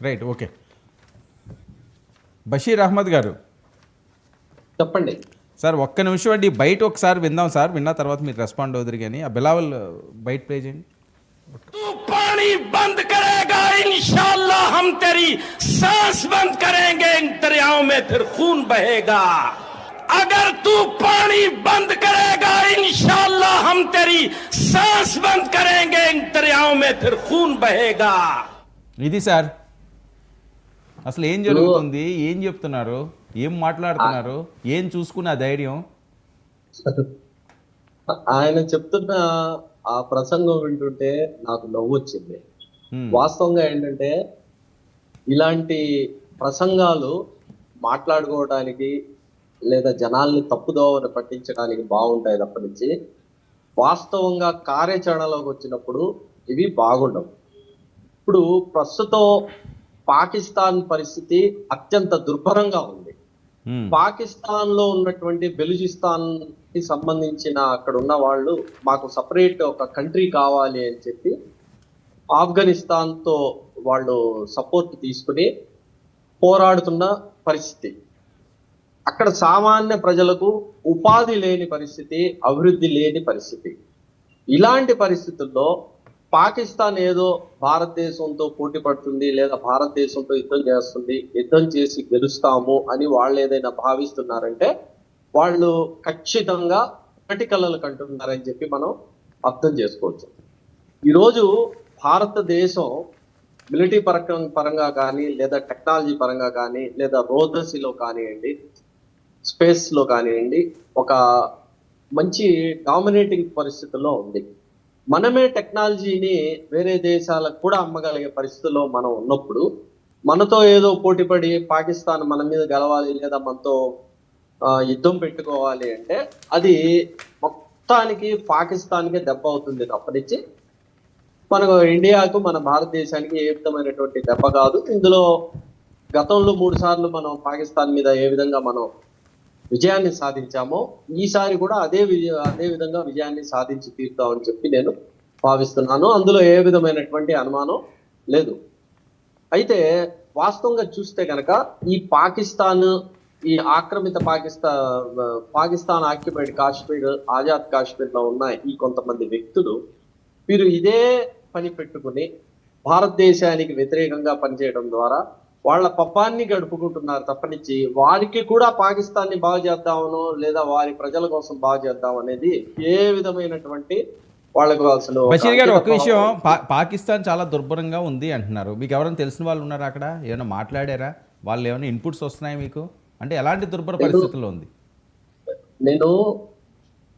Right, okay. Basheer Ahmed గారు చెప్పండి sir, ఒక్క నిమిషం అండి. బయట ఒకసారి విందాం సార్, విన్న తర్వాత మీరు రెస్పాండ్ అవుతారు. కానీ ఆ బిలావల్ బయట ప్లే చేయండి. तू पानी बंद करेगा इंशाअल्लाह हम तेरी सांस बंद करेंगे, इन दरियाओं में फिर खून बहेगा। अगर तू पानी बंद करेगा इंशाअल्लाह हम तेरी सांस बंद करेंगे, इन दरियाओं में फिर खून बहेगा। ఇది సార్ అసలు ఏం జరుగుతుంది, ఏం చెప్తున్నారు, ఏం మాట్లాడుతున్నారు, ఏం చూసుకున్న ధైర్యం? ఆయన చెప్తున్న ఆ ప్రసంగం వింటుంటే నాకు నవ్వు వచ్చింది. వాస్తవంగా ఏంటంటే ఇలాంటి ప్రసంగాలు మాట్లాడుకోవడానికి లేదా జనాల్ని తప్పుదోవని పట్టించడానికి బాగుంటాయి తప్పనించి వాస్తవంగా కార్యాచరణలోకి వచ్చినప్పుడు ఇవి బాగుండవు. ఇప్పుడు ప్రస్తుతం పాకిస్తాన్ పరిస్థితి అత్యంత దుర్భరంగా ఉంది. పాకిస్తాన్ లో ఉన్నటువంటి బెలూచిస్తాన్ కి సంబంధించిన అక్కడ ఉన్న వాళ్ళు మాకు సపరేట్ ఒక కంట్రీ కావాలి అని చెప్పి ఆఫ్ఘనిస్తాన్ తో వాళ్ళు సపోర్ట్ తీసుకుని పోరాడుతున్న పరిస్థితి. అక్కడ సామాన్య ప్రజలకు ఉపాధి లేని పరిస్థితి, అభివృద్ధి లేని పరిస్థితి. ఇలాంటి పరిస్థితుల్లో పాకిస్తాన్ ఏదో భారతదేశంతో పోటీ పడుతుంది లేదా భారతదేశంతో యుద్ధం చేస్తుంది, యుద్ధం చేసి గెలుస్తాము అని వాళ్ళు ఏదైనా భావిస్తున్నారంటే వాళ్ళు ఖచ్చితంగా ఒకటి కలలు కంటున్నారని చెప్పి మనం అర్థం చేసుకోవచ్చు. ఈరోజు భారతదేశం మిలిటరీ పరంగా కానీ లేదా టెక్నాలజీ పరంగా కానీ లేదా రోదసిలో కానివ్వండి, స్పేస్ లో కానివ్వండి ఒక మంచి డామినేటింగ్ పరిస్థితుల్లో ఉంది. మనమే టెక్నాలజీని వేరే దేశాలకు కూడా అమ్మగలిగే పరిస్థితుల్లో మనం ఉన్నప్పుడు మనతో ఏదో పోటీపడి పాకిస్తాన్ మన మీద గెలవాలి లేదా మనతో యుద్ధం పెట్టుకోవాలి అంటే అది మొత్తానికి పాకిస్తాన్కే దెబ్బ అవుతుంది తప్పనిచ్చి మనకు ఇండియాకు మన భారతదేశానికి ఏ విధమైనటువంటి దెబ్బ కాదు. ఇందులో గతంలో 3 సార్లు మనం పాకిస్తాన్ మీద ఏ విధంగా మనం విజయాన్ని సాధించామో ఈసారి కూడా అదే విధంగా విజయాన్ని సాధించి తీరుతామని చెప్పి నేను భావిస్తున్నాను. అందులో ఏ విధమైనటువంటి అనుమానం లేదు. అయితే వాస్తవంగా చూస్తే కనుక ఈ పాకిస్తాన్, ఈ ఆక్రమిత పాకిస్తాన్ ఆక్యుపైడ్ కాశ్మీర్, ఆజాద్ కాశ్మీర్ లో ఉన్న ఈ కొంతమంది వ్యక్తులు వీరు ఇదే పని పెట్టుకుని భారతదేశానికి వ్యతిరేకంగా పనిచేయడం ద్వారా వాళ్ళ పప్పాన్ని గడుపుకుంటున్నారు తప్పనిచ్చి వారికి కూడా పాకిస్తాన్ని బాగు చేద్దామనో లేదా వారి ప్రజల కోసం బాగు చేద్దాం అనేది ఏ విధమైనటువంటి వాళ్ళకు అసలు. బషీర్ గారు, ఒక విషయం, పాకిస్తాన్ చాలా దుర్భరంగా ఉంది అంటున్నారు. మీకు ఎవరైనా తెలిసిన వాళ్ళు ఉన్నారా అక్కడ? ఏమైనా మాట్లాడారా? వాళ్ళు ఏమైనా ఇన్పుట్స్ వస్తున్నాయి మీకు? అంటే ఎలాంటి దుర్భర పరిస్థితుల్లో ఉంది? నేను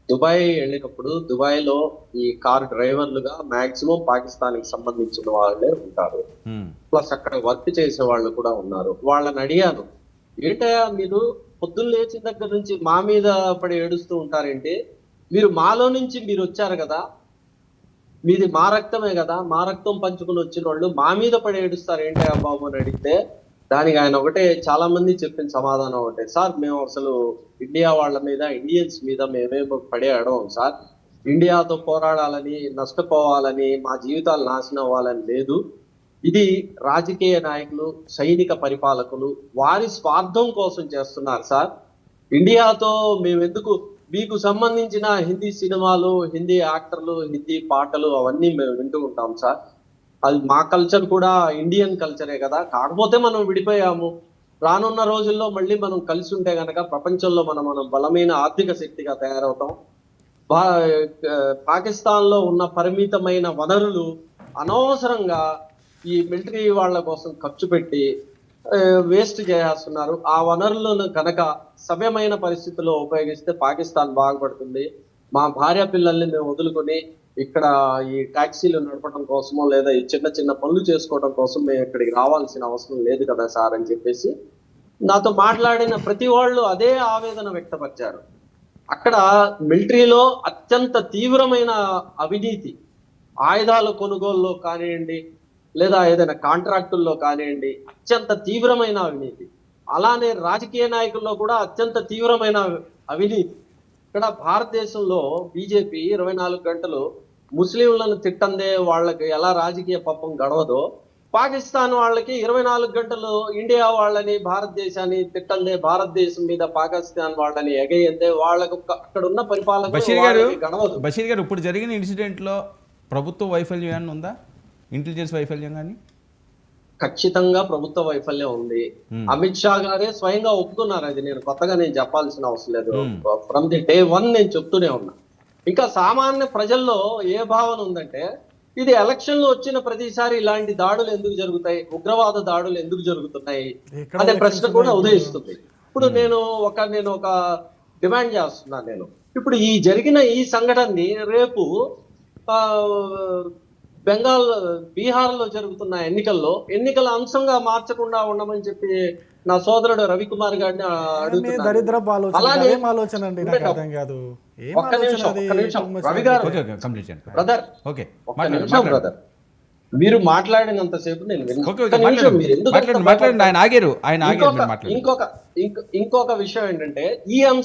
దుబాయ్ వెళ్ళినప్పుడు దుబాయ్ లో ఈ కార్ డ్రైవర్లుగా మాక్సిమం పాకిస్తాన్ కి సంబంధించిన వాళ్ళే ఉంటారు. ప్లస్ అక్కడ వర్క్ చేసే వాళ్ళు కూడా ఉన్నారు. వాళ్ళని అడిగాను, ఏంటయ్యా మీరు పొద్దున్న లేచిన దగ్గర నుంచి మా మీద పడి ఏడుస్తూ ఉంటారేంటి? మీరు మాలో నుంచి మీరు వచ్చారు కదా, మీది మా రక్తమే కదా, మా రక్తం పంచుకుని వచ్చిన వాళ్ళు మా మీద పడి ఏడుస్తారు ఏంటయ్యా బాబు అని అడిగితే దానికి ఆయన ఒకటే, చాలా మంది చెప్పిన సమాధానం ఒకటే, సార్ మేము అసలు ఇండియా వాళ్ళ మీద, ఇండియన్స్ మీద మేమేమో పడే అడవం సార్. ఇండియాతో పోరాడాలని, నష్టపోవాలని, మా జీవితాలు నాశనం అవ్వాలని లేదు. ఇది రాజకీయ నాయకులు, సైనిక పరిపాలకులు వారి స్వార్థం కోసం చేస్తున్నారు సార్. ఇండియాతో మేమెందుకు, మీకు సంబంధించిన హిందీ సినిమాలు, హిందీ యాక్టర్లు, హిందీ పాటలు అవన్నీ మేము వింటూ ఉంటాం సార్. అది మా కల్చర్ కూడా ఇండియన్ కల్చరే కదా, కాకపోతే మనం విడిపోయాము. రానున్న రోజుల్లో మళ్ళీ మనం కలిసి ఉంటే గనక ప్రపంచంలో మనం బలమైన ఆర్థిక శక్తిగా తయారవుతాం. పాకిస్తాన్ లో ఉన్న పరిమితమైన వనరులు అనవసరంగా ఈ మిలిటరీ వాళ్ళ కోసం ఖర్చు పెట్టి వేస్ట్ చేస్తున్నారు. ఆ వనరులను కనుక సవ్యమైన పరిస్థితుల్లో ఉపయోగిస్తే పాకిస్తాన్ బాగుపడుతుంది. మా భార్య పిల్లల్ని మేము వదులుకొని ఇక్కడ ఈ టాక్సీలు నడపడం కోసమో లేదా ఈ చిన్న చిన్న పనులు చేసుకోవడం కోసం మేము ఇక్కడికి రావాల్సిన అవసరం లేదు కదా సార్ అని చెప్పేసి నాతో మాట్లాడిన ప్రతి వాళ్ళు అదే ఆవేదన వ్యక్తపరిచారు. అక్కడ మిలిటరీలో అత్యంత తీవ్రమైన అవినీతి, ఆయుధాల కొనుగోలులో కానివ్వండి లేదా ఏదైనా కాంట్రాక్టుల్లో కానివ్వండి అత్యంత తీవ్రమైన అవినీతి. అలానే రాజకీయ నాయకుల్లో కూడా అత్యంత తీవ్రమైన అవినీతి. ఇక్కడ భారతదేశంలో బీజేపీ 24 గంటలు ముస్లింలను తిట్టందే వాళ్ళకి ఎలా రాజకీయ పాపం గడవదో పాకిస్తాన్ వాళ్ళకి 24 గంటలు ఇండియా వాళ్ళని భారతదేశాన్ని తిట్టందే, భారతదేశం మీద పాకిస్తాన్ వాళ్ళని ఎగయ్యందే, వాళ్ళకు అక్కడ ఉన్న బషీర్ గారు పరిపాలన గణవదు. బషీర్ గారు ఇప్పుడు జరిగిన ఇన్సిడెంట్లో ప్రభుత్వ వైఫల్యం ఏమైనా ఉందా? ఇంటెలిజెన్స్ వైఫల్యం కానీ? ఖచ్చితంగా ప్రభుత్వ వైఫల్యం ఉంది. అమిత్ షా గారే స్వయంగా ఒప్పుకున్నారు. అది నేను కొత్తగా చెప్పాల్సిన అవసరం లేదు. ఫ్రమ్ ది డే 1 నేను చెప్తూనే ఉన్నా. ఇంకా సామాన్య ప్రజల్లో ఏ భావన ఉందంటే, ఇది ఎలక్షన్లు వచ్చిన ప్రతిసారి ఇలాంటి దాడులు ఎందుకు జరుగుతాయి, ఉగ్రవాద దాడులు ఎందుకు జరుగుతున్నాయి అనే ప్రశ్న కూడా ఉదయిస్తుంది. ఇప్పుడు నేను ఒక డిమాండ్ చేస్తున్నాను. నేను ఇప్పుడు ఈ జరిగిన ఈ సంఘటనని రేపు బీహార్ లో జరుగుతున్న ఎన్నికల అంశంగా మార్చకుండా ఉండమని చెప్పి నా సోదరుడు రవికుమార్ గారిని అడుగుతున్నాను. దరిద్రపు అలానే ఆలోచన అండి, నాకు అర్థం కాదు. ఒక్క నిమిషం రవి గారు, బ్రదర్, ఓకే ఒక్క నిమిషం బ్రదర్, మీరు మాట్లాడినంతసేపు నేను విన్నా. ఓకే, ఒక్క నిమిషం, మీరు ఎందుకు మాట్లాడండి. ఆయన ఆగారు, మీరు మాట్లాడండి. ఇంకొక విషయం ఏంటంటే, ఈ అంశం